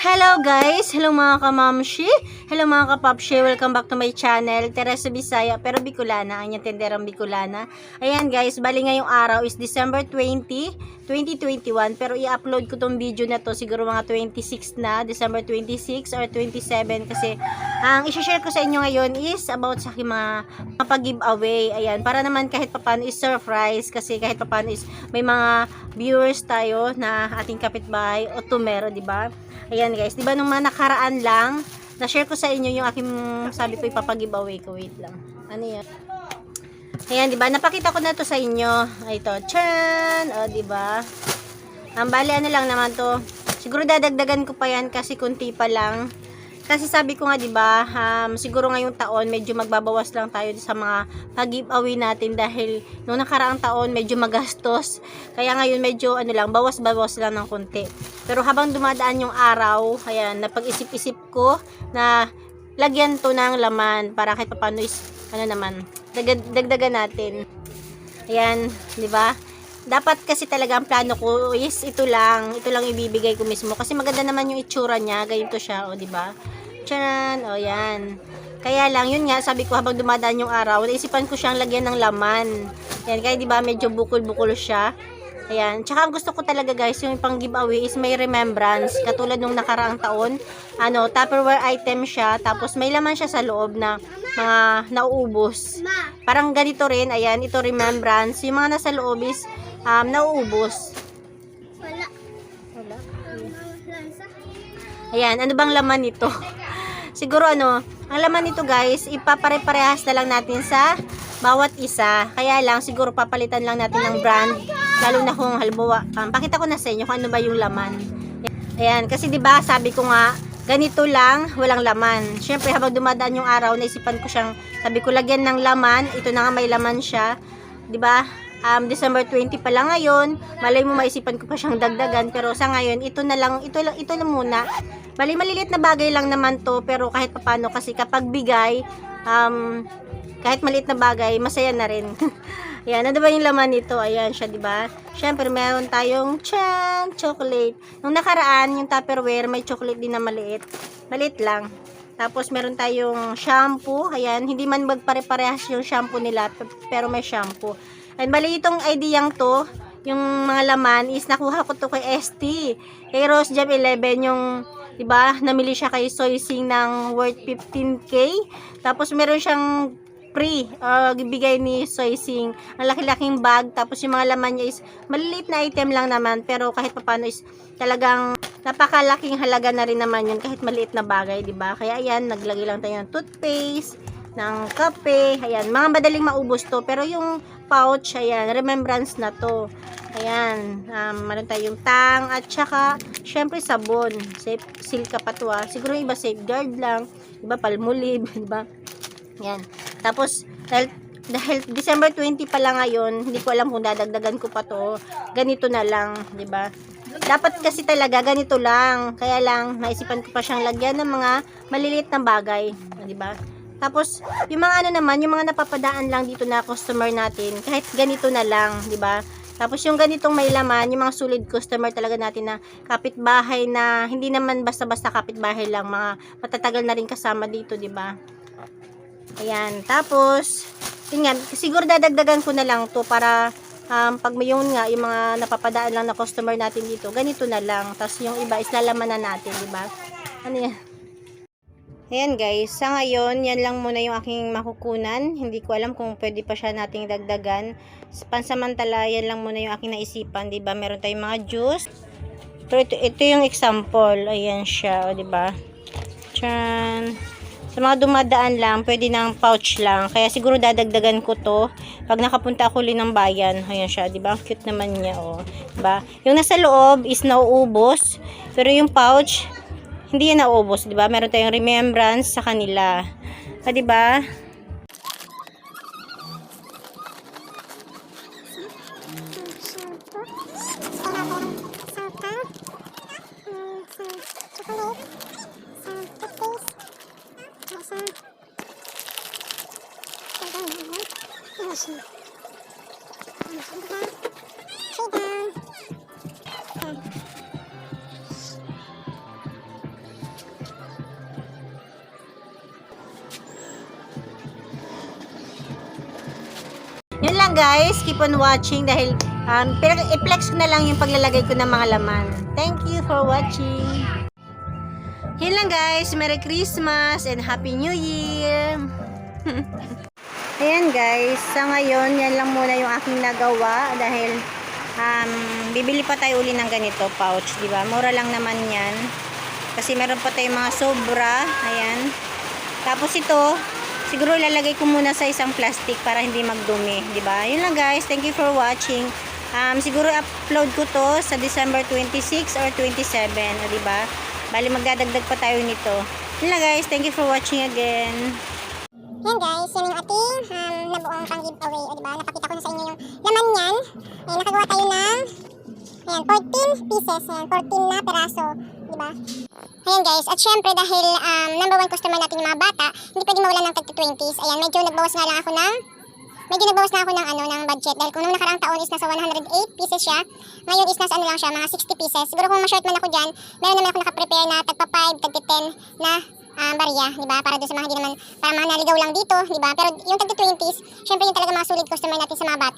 Hello guys! Hello mga kamamshi! Hello mga kapapshi! Welcome back to my channel, Teresa Bisaya, pero Bicolana, ang tenderang Bicolana. Ayan guys, bali ngayong araw is December 20, 2021, pero i-upload ko tong video na to siguro mga 26 na, December 26 or 27, kasi ang isi-share ko sa inyo ngayon is about sa aking mga pag-giveaway. Ayan, para naman kahit papano is surprise, kasi kahit papano is may mga viewers tayo na ating kapitbahay o tumero, diba? Ayan guys, di ba nung mga nakaraan lang, na-share ko sa inyo yung aking, sabi ko ipapag-giveaway ko, wait lang. Ano yan? Ayan, di ba? Napakita ko na to sa inyo. Ito, tchan! O, di ba? Ang bali, ano lang naman to. Siguro dadagdagan ko pa yan kasi kunti pa lang. Kasi sabi ko nga, di ba, siguro ngayong taon medyo magbabawas lang tayo sa mga pag-giveaway natin dahil nung nakaraang taon medyo magastos. Kaya ngayon medyo ano lang, bawas-bawas lang ng konti. Pero habang dumadaan yung araw, ayan, napag-isip-isip ko na lagyan to ng laman para kahit paano is ano naman, dagdagan natin. Ayan, di ba? Dapat kasi talaga ang plano ko is ito lang ibibigay ko mismo kasi maganda naman yung itsura niya, ganito siya, o di ba? Tiyan, o yan. Kaya lang yun nga, sabi ko habang dumadaan yung araw, naisipan ko siyang lagyan ng laman. Yan, kaya di ba medyo bukol-bukol siya. Ayan, tsaka ang gusto ko talaga guys, yung pang giveaway is may remembrance, katulad nung nakaraang taon, ano, Tupperware item siya, tapos may laman siya sa loob na mga nauubos. Parang ganito rin, ayan, ito remembrance, yung mga nasa loob is nauubos. Wala. Ayan, ano bang laman nito? Siguro ano, ang laman nito guys, ipapare-parehas na lang natin sa bawat isa. Kaya lang, siguro papalitan lang natin ng brand. Lalo na kung halimbawa, pakita ko na sa inyo kung ano ba yung laman. Ayan, kasi 'di ba sabi ko nga, ganito lang, walang laman. Syempre habang dumadaan yung araw, naisipan ko siyang, sabi ko lagyan ng laman. Ito na nga may laman siya. 'Di ba? December 20 pa lang ngayon. Malay mo maisipan ko pa siyang dagdagan, pero sa ngayon ito na lang, ito lang muna. Bali maliliit na bagay lang naman 'to, pero kahit papaano kasi kapag bigay, kahit maliit na bagay, masaya na rin. Ayan, ano ba yung laman nito? Ayan siya, di ba? Syempre, meron tayong chocolate. Nung nakaraan, yung Tupperware, may chocolate din na maliit. Maliit lang. Tapos, meron tayong shampoo. Ayan, hindi man magpare-parehas yung shampoo nila, pero may shampoo. And bali, itong ideyang to, yung mga laman, is nakuha ko to kay ST. Kay Rose Jam 11, yung, di ba, namili siya kay Soy Sing ng worth 15K. Tapos, meron siyang free, bigay ni Soy Sing, ang laki-laking bag, tapos yung mga laman niya is maliliit na item lang naman, pero kahit papano is talagang napakalaking halaga na rin naman yun, kahit maliit na bagay, di ba? Kaya ayan, naglagay lang tayo ng toothpaste, ng kape, ayan, mga madaling maubos to, pero yung pouch, ayan, remembrance na to. Ayan, meron tayong tang, at saka, syempre sabon, silka pa to, siguro iba safeguard lang, iba palmolive, di ba? Yan. Tapos, dahil December 20 pa lang ngayon, hindi ko alam kung dadagdagan ko pa to. Ganito na lang, 'di ba? Dapat kasi talaga ganito lang. Kaya lang naisipan ko pa siyang lagyan ng mga maliliit na bagay, 'di ba? Tapos, yung mga ano naman, yung mga napapadaan lang dito na customer natin, kahit ganito na lang, 'di ba? Tapos yung ganitong may laman, yung mga solid customer talaga natin na kapitbahay na hindi naman basta-basta kapitbahay lang, mga matatagal na rin kasama dito, 'di ba? Ayan, tapos yun nga, siguro dadagdagan ko na lang to para pag may yun nga, yung mga napapadaan lang na customer natin dito, ganito na lang, tapos yung iba is lalaman na natin, diba? Ano yan? Ayan guys, sa ngayon yan lang muna yung aking makukunan, hindi ko alam kung pwede pa siya nating dagdagan. Pansamantala, yan lang muna yung aking naisipan, diba? Meron tayong mga juice, pero ito yung example, ayan siya, o diba? Tyan. Sa mga dumadaan lang, pwede ng pouch lang. Kaya siguro dadagdagan ko to pag nakapunta ako ulit ng bayan. Ayan siya, 'di ba? Cute naman niya, oh. 'Di ba? Yung nasa loob is nauubos, pero yung pouch hindi yan nauubos, 'di ba? Meron tayong remembrance sa kanila. 'Di ba? lang guys, keep on watching dahil i-flex ko na lang yung paglalagay ko ng mga laman. Thank you for watching. Yun lang guys, Merry Christmas and Happy New Year. Ayan guys, sa ngayon yan lang muna yung aking nagawa dahil bibili pa tayo uli ng ganito pouch, di ba? Mura lang naman yan. Kasi meron pa tayong mga sobra. Ayan. Tapos ito, siguro ilalagay ko muna sa isang plastic para hindi magdumi, di ba? Yun lang guys, thank you for watching. Siguro upload ko to sa December 26 or 27, di ba? Bali magdadagdag pa tayo nito. Yun lang guys, thank you for watching again. Yan guys, yan yung ating nabuong pang giveaway, o diba? Napakita ko na sa inyo yung laman niyan. Ayan, nakagawa tayo ng 14 pieces, ayan, 14 na peraso, diba? Ayan guys, at syempre dahil number 1 customer natin yung mga bata, hindi pwedeng mawala ng tag-20s. Ayan, medyo nagbawas na ako ng budget dahil kung nung nakaraang taon is nasa 108 pieces siya, ngayon is nasa lang siya, mga 60 pieces. Siguro kung ma-short man ako dyan, meron naman ako nakaprepare na tagpa 5, tagpa 10 na barya, di ba? Para doon sa mga hindi naman, para mga naligaw lang dito, di ba? Pero yung tagti 20s, syempre yung talaga mga solid customer natin sa mga bata.